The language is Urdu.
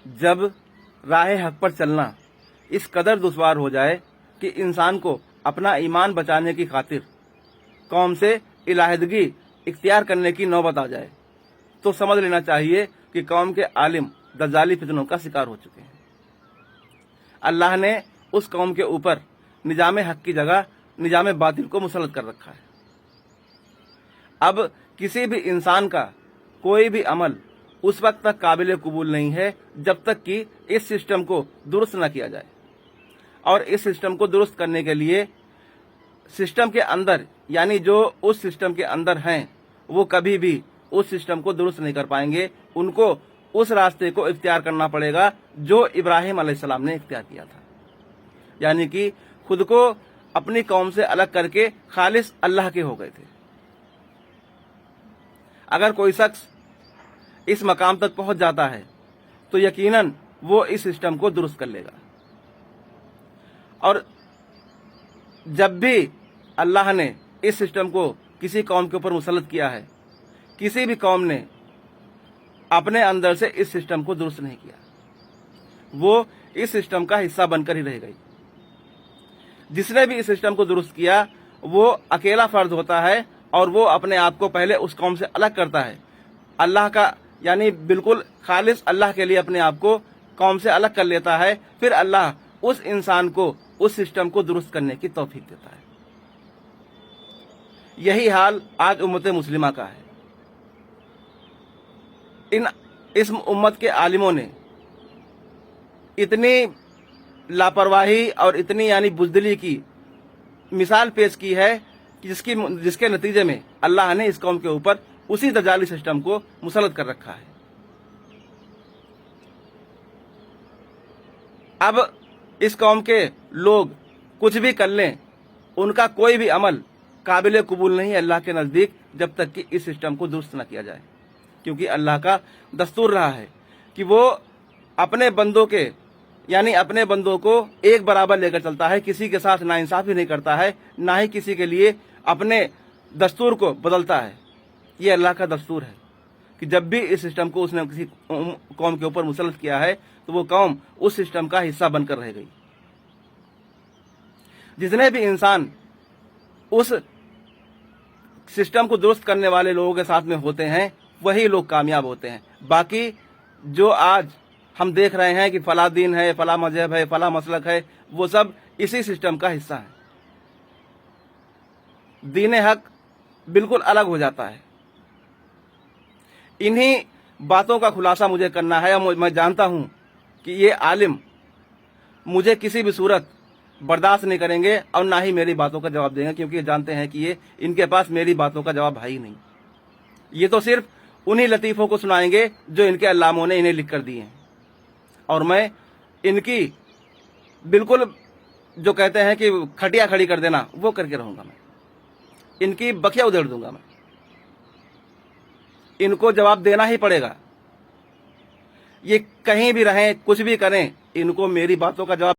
جب راہ حق پر چلنا اس قدر دشوار ہو جائے کہ انسان کو اپنا ایمان بچانے کی خاطر قوم سے علیحدگی اختیار کرنے کی نوبت آ جائے تو سمجھ لینا چاہیے کہ قوم کے عالم دجالی فتنوں کا شکار ہو چکے ہیں۔ اللہ نے اس قوم کے اوپر نظام حق کی جگہ نظام باطل کو مسلط کر رکھا ہے۔ اب کسی بھی انسان کا کوئی بھی عمل اس وقت تک قابل قبول نہیں ہے جب تک کہ اس سسٹم کو درست نہ کیا جائے، اور اس سسٹم کو درست کرنے کے لیے سسٹم کے اندر یعنی جو اس سسٹم کے اندر ہیں وہ کبھی بھی اس سسٹم کو درست نہیں کر پائیں گے۔ ان کو اس راستے کو اختیار کرنا پڑے گا جو ابراہیم علیہ السلام نے اختیار کیا تھا، یعنی کہ خود کو اپنی قوم سے الگ کر کے خالص اللہ کے ہو گئے تھے۔ اگر کوئی شخص اس مقام تک پہنچ جاتا ہے تو یقیناً وہ اس سسٹم کو درست کر لے گا، اور جب بھی اللہ نے اس سسٹم کو کسی قوم کے اوپر مسلط کیا ہے، کسی بھی قوم نے اپنے اندر سے اس سسٹم کو درست نہیں کیا، وہ اس سسٹم کا حصہ بن کر ہی رہ گئی۔ جس نے بھی اس سسٹم کو درست کیا وہ اکیلا فرد ہوتا ہے، اور وہ اپنے آپ کو پہلے اس قوم سے الگ کرتا ہے، اللہ کا یعنی بالکل خالص اللہ کے لیے اپنے آپ کو قوم سے الگ کر لیتا ہے، پھر اللہ اس انسان کو اس سسٹم کو درست کرنے کی توفیق دیتا ہے۔ یہی حال آج امت مسلمہ کا ہے۔ اس امت کے عالموں نے اتنی لاپرواہی اور اتنی یعنی بزدلی کی مثال پیش کی ہے کہ جس کے نتیجے میں اللہ نے اس قوم کے اوپر اسی دجالی سسٹم کو مسلط کر رکھا ہے۔ اب اس قوم کے لوگ کچھ بھی کر لیں، ان کا کوئی بھی عمل قابل قبول نہیں ہے اللہ کے نزدیک جب تک کہ اس سسٹم کو درست نہ کیا جائے، کیونکہ اللہ کا دستور رہا ہے کہ وہ اپنے بندوں کو ایک برابر لے کر چلتا ہے، کسی کے ساتھ ناانصافی نہیں کرتا ہے، نہ ہی کسی کے لیے اپنے دستور کو بدلتا ہے۔ یہ اللہ کا دستور ہے کہ جب بھی اس سسٹم کو اس نے کسی قوم کے اوپر مسلط کیا ہے تو وہ قوم اس سسٹم کا حصہ بن کر رہ گئی۔ جتنے بھی انسان اس سسٹم کو درست کرنے والے لوگوں کے ساتھ میں ہوتے ہیں وہی لوگ کامیاب ہوتے ہیں۔ باقی جو آج ہم دیکھ رہے ہیں کہ فلاں دین ہے، فلاں مذہب ہے، فلاں مسلک ہے، وہ سب اسی سسٹم کا حصہ ہے۔ دین حق بالکل الگ ہو جاتا ہے۔ انہی باتوں کا خلاصہ مجھے کرنا ہے، اور میں جانتا ہوں کہ یہ عالم مجھے کسی بھی صورت برداشت نہیں کریں گے اور نہ ہی میری باتوں کا جواب دیں گے، کیونکہ یہ جانتے ہیں کہ ان کے پاس میری باتوں کا جواب ہے ہی نہیں۔ یہ تو صرف انہی لطیفوں کو سنائیں گے جو ان کے علاموں نے انہیں لکھ کر دیے ہیں، اور میں ان کی بالکل جو کہتے ہیں کہ کھٹیا کھڑی کر دینا وہ کر کے رہوں گا، میں ان کی بکیا ادھیڑ دوں گا، میں ان کو جواب دینا ہی پڑے گا۔ یہ کہیں بھی رہیں، کچھ بھی کریں، ان کو میری باتوں کا جواب